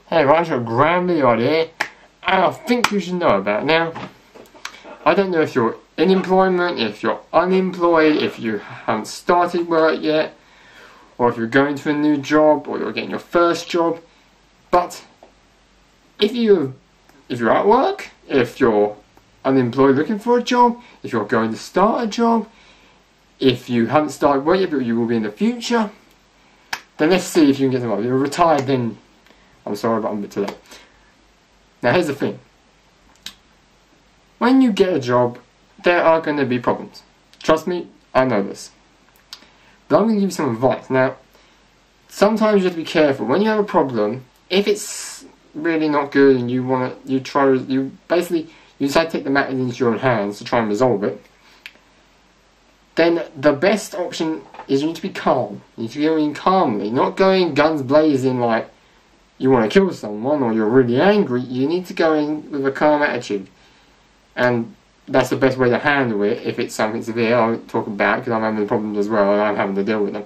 Hey, right, I've got a grand video idea, and I think you should know about it. Now, I don't know if you're in employment, if you're unemployed, if you haven't started work yet, or if you're going to a new job, or you're getting your first job, but if you're at work, if you're unemployed looking for a job, if you're going to start a job, if you haven't started work yet but you will be in the future, then let's see if you can get some work. If you're retired, then I'm sorry, but I'm a bit too late. Now here's the thing. When you get a job, there are going to be problems. Trust me, I know this. But I'm going to give you some advice. Now, sometimes you have to be careful. When you have a problem, if it's really not good and you decide to take the matters into your own hands to try and resolve it, then the best option is you need to be calm. You need to go in calmly, not going guns blazing like you want to kill someone or you're really angry. You need to go in with a calm attitude. And that's the best way to handle it if it's something severe. I'll talk about it because I'm having problems as well and I'm having to deal with them.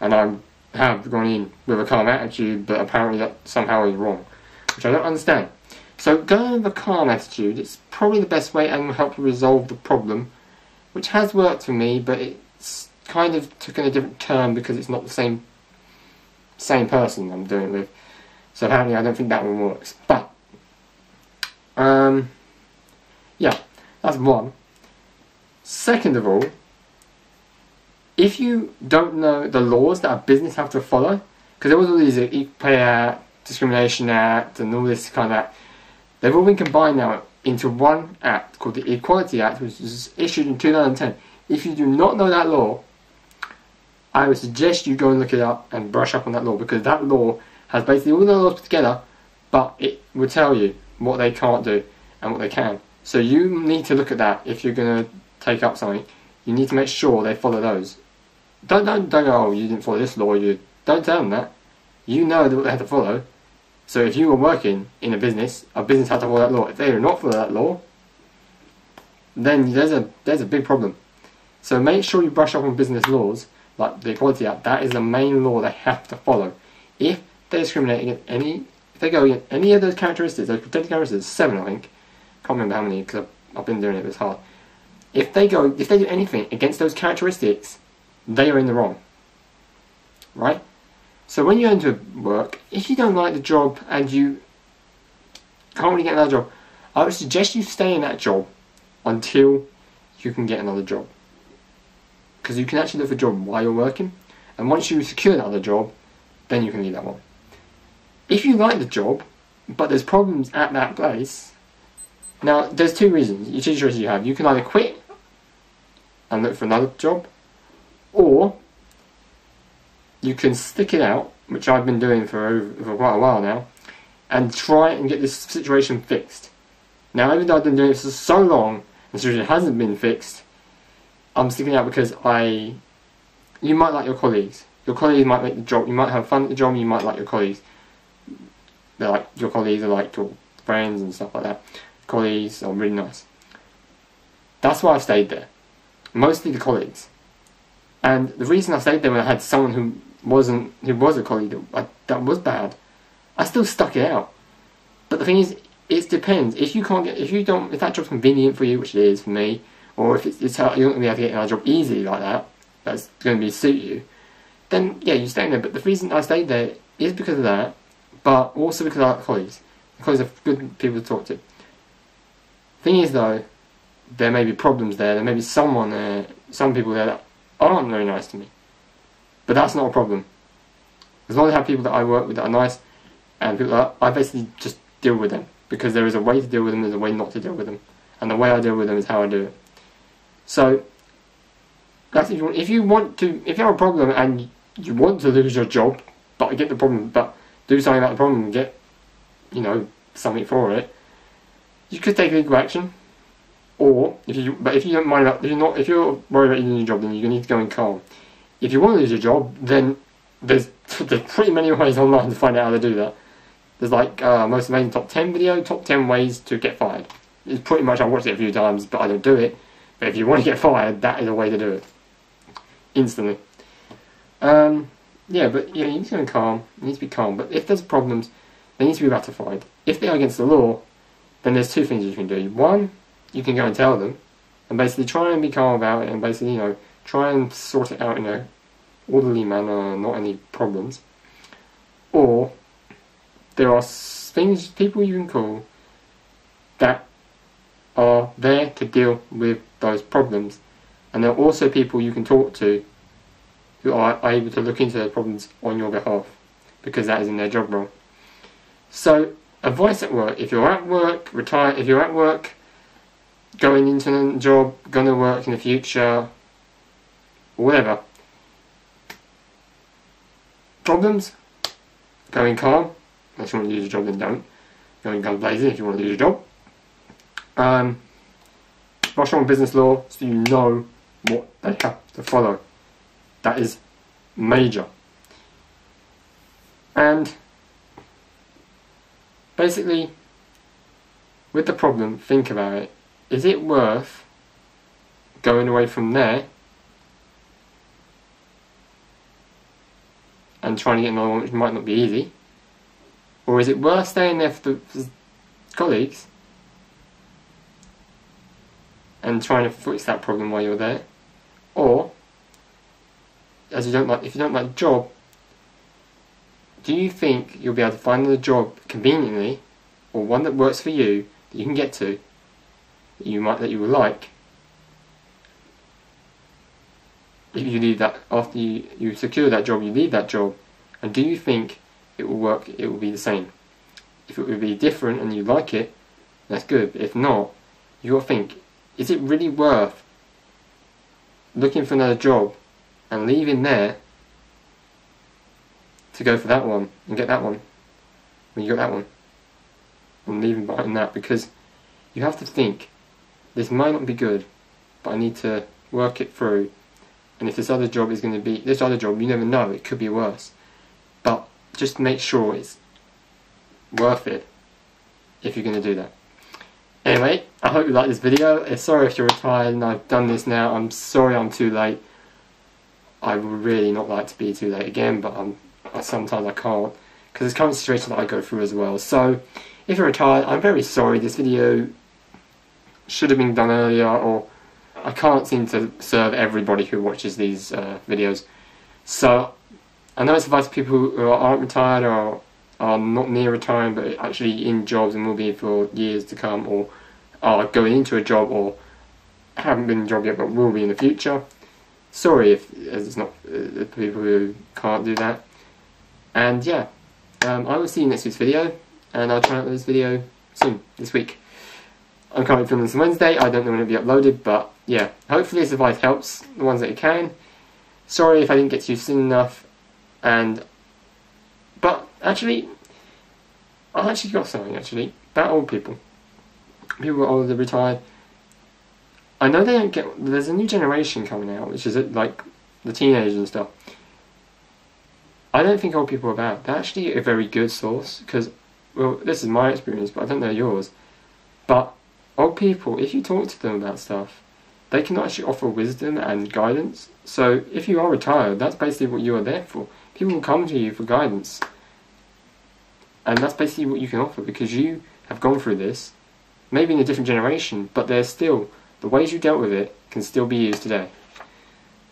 And I have gone in with a calm attitude, but apparently that somehow is wrong, which I don't understand. So go in with a calm attitude. It's probably the best way and will help you resolve the problem, which has worked for me, but it's kind of taken a different turn because it's not the same person I'm doing it with. So apparently I don't think that one works. But yeah, that's one. Second of all, if you don't know the laws that a business have to follow, because there was all these Equal Pay Act, Discrimination Act, and all this kind of act, they've all been combined now into one act called the Equality Act, which was issued in 2010. If you do not know that law, I would suggest you go and look it up and brush up on that law, because that law has basically all the laws put together, but it will tell you what they can't do and what they can. So you need to look at that if you're going to take up something. You need to make sure they follow those. Don't go, oh, you didn't follow this law. Don't tell them that. You know what they have to follow. So if you were working in a business had to follow that law. If they do not follow that law, then there's a big problem. So make sure you brush up on business laws, like the Equality Act. That is the main law they have to follow. If they discriminate against if they go against any of those characteristics, those protected characteristics, 7 I think, can't remember how many because I've been doing it, but it's hard. If they do anything against those characteristics, they are in the wrong. Right? So when you enter work, if you don't like the job and you can't really get another job, I would suggest you stay in that job until you can get another job. Because you can actually look for a job while you're working, and once you secure that other job, then you can leave that one. If you like the job, but there's problems at that place, now there's two reasons, two choices you have. You can either quit and look for another job, or you can stick it out, which I've been doing for quite a while now, and try and get this situation fixed. Now, even though I've been doing this for so long, and the situation hasn't been fixed, I'm sticking it out because you might like your colleagues. Your colleagues might make the job, you might have fun at the job, you might like your colleagues. Your colleagues are like your friends and stuff like that. Colleagues are really nice. That's why I stayed there. Mostly the colleagues. And the reason I stayed there when I had someone who was a colleague that was bad, I still stuck it out. But the thing is, it depends. If that job's convenient for you, which it is for me, or if you're not going to be able to get another job easily like that, that's going to suit you, then yeah, you stay in there. But the reason I stayed there is because of that, but also because I like colleagues. The colleagues are good people to talk to. Thing is though, there may be problems there. There may be some people there that aren't very nice to me. But that's not a problem. As long as I have people that I work with that are nice, and people that I basically just deal with them. Because there is a way to deal with them, there's a way not to deal with them. And the way I deal with them is how I do it. So, that's if you have a problem and you want to lose your job, but do something about the problem and get, something for it, you could take legal action. Or if you're worried about losing your job, then you need to go in calm. If you want to lose your job, then there's pretty many ways online to find out how to do that. There's like Most Amazing Top 10 video, top 10 ways to get fired. It's pretty much, I've watched it a few times, but I don't do it. But if you want to get fired, that is a way to do it. Instantly. Yeah, but yeah, you need to go calm. You need to be calm. But if there's problems, they need to be ratified. If they are against the law, then there's two things you can do. One, you can go and tell them, and basically try and be calm about it, and basically, you know, try and sort it out in a orderly manner, not any problems. Or, there are things, people you can call that are there to deal with those problems. And there are also people you can talk to who are able to look into those problems on your behalf, because that is in their job role. So, advice at work: if you're at work, retire. If you're at work, going into a job, gonna work in the future, or whatever. Problems, going calm. Unless you want to lose your job, then don't. Going guns blazing if you want to lose your job. Brush on business law so you know what they have to follow. That is major. And basically, with the problem, think about it. Is it worth going away from there and trying to get another one, which might not be easy? Or is it worth staying there for the colleagues and trying to fix that problem while you're there? Or, if you don't like the job, do you think you'll be able to find another job conveniently, or one that works for you, that you can get to, that you will like, if you leave that, after you secure that job, you leave that job, and do you think it will work, it will be the same? If it will be different and you like it, that's good. If not, you got to think, is it really worth looking for another job and leaving there to go for that one and get that one when you got that one, and leaving behind that? Because you have to think, this might not be good, but I need to work it through, and if this other job is going to be, this other job, you never know, it could be worse, but just make sure it's worth it if you're going to do that. Anyway, I hope you like this video. Sorry if you're retired and I've done this now. I'm sorry I'm too late. I would really not like to be too late again, but sometimes I can't, because it's kind of a situation that I go through as well. So, if you're retired, I'm very sorry. This video should have been done earlier, or I can't seem to serve everybody who watches these videos. So, I know it's advice for people who aren't retired or are not near retiring, but actually in jobs and will be for years to come, or are going into a job, or haven't been in a job yet but will be in the future. Sorry if it's not people who can't do that. And yeah, I will see you in next week's video, and I'll try out this video soon, this week. I'm currently filming this on Wednesday. I don't know when it'll be uploaded, but yeah, hopefully this advice helps the ones that it can. Sorry if I didn't get to you soon enough, but actually, I actually got something actually about old people. People who are older, retired. I know they don't get. There's a new generation coming out, which is like the teenagers and stuff. I don't think old people are bad. They're actually a very good source, because, well, this is my experience, but I don't know yours. But old people, if you talk to them about stuff, they can actually offer wisdom and guidance. So if you are retired, that's basically what you are there for. People will come to you for guidance. And that's basically what you can offer, because you have gone through this, maybe in a different generation, but there's still, the ways you dealt with it can still be used today.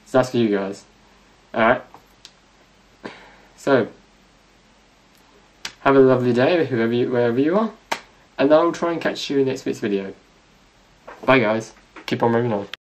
So that's for you guys. Alright. So, have a lovely day, wherever you are, and I will try and catch you in next week's video. Bye guys. Keep on moving on.